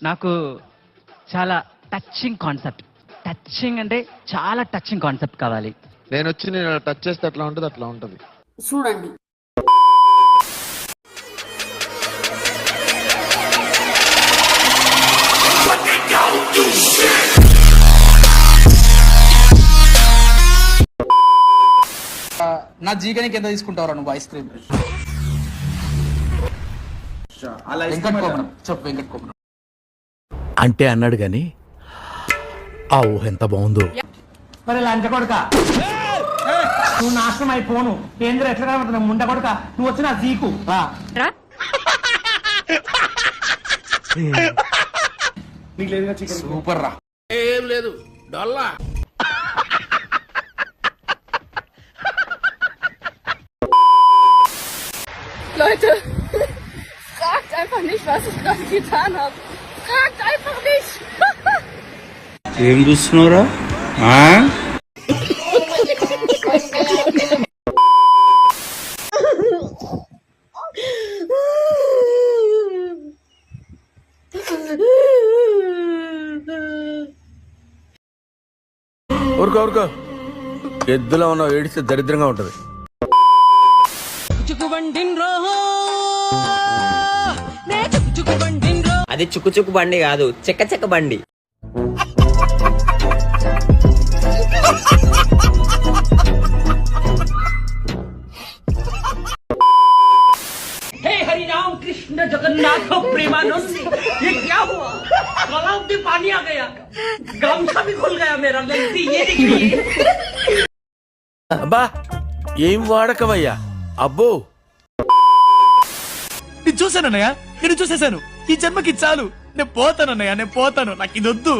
నాకు చాలా touching concept. Touching అంటే చాలా టచింగ్ కాన్సెప్ట్ కావాలి. నేను వచ్చి నేను టచ్ చేస్తే ఎట్లా ఉంటుంది అట్లా ఉంటుంది. చూడండి. నా జీకనికి ఎంత తీసుకుంటావు నువ్వు ఐస్ క్రీమ్? చెప్పు వెంకట్. అంటే అన్నాడు గాని ఆ ఊహ ఎంత బాగుందో. మరి లంచ కొడుక నువ్వు నాశనం అయిపోను. కేంద్ర ఎట్లా కనబడుతున్నా ముండ కొడుక, నువ్వు వచ్చిన జీకు సూపర్ రా. ఏం లేదు డొల్లా. Leute, fragt einfach nicht, was ich gerade getan habe. Fragt einfach nicht. ఏం చూస్తున్నావురా? ఊరుకో ఊరుకో, ఎద్దులో ఉన్న ఏడిస్తే దరిద్రంగా ఉంటది. అది చుక్కు చుక్కు బండి కాదు, చెక్క చెక్క బండి. हे हरि राम कृष्ण जगन्नाथ प्रेमानंद, ये क्या हुआ? तालाब में पानी आ गया, गामछा भी खुल गया मेरा। गलती ये देखिए। అబ్బా ఏం వాడకమయ్యా అబ్బో. నేను చూసానన్నయ్య, నేను చూసేశాను. ఈ జన్మకి చాలు. నేను పోతానన్నయ్య, నేను పోతాను. నాకు ఇది వద్దు.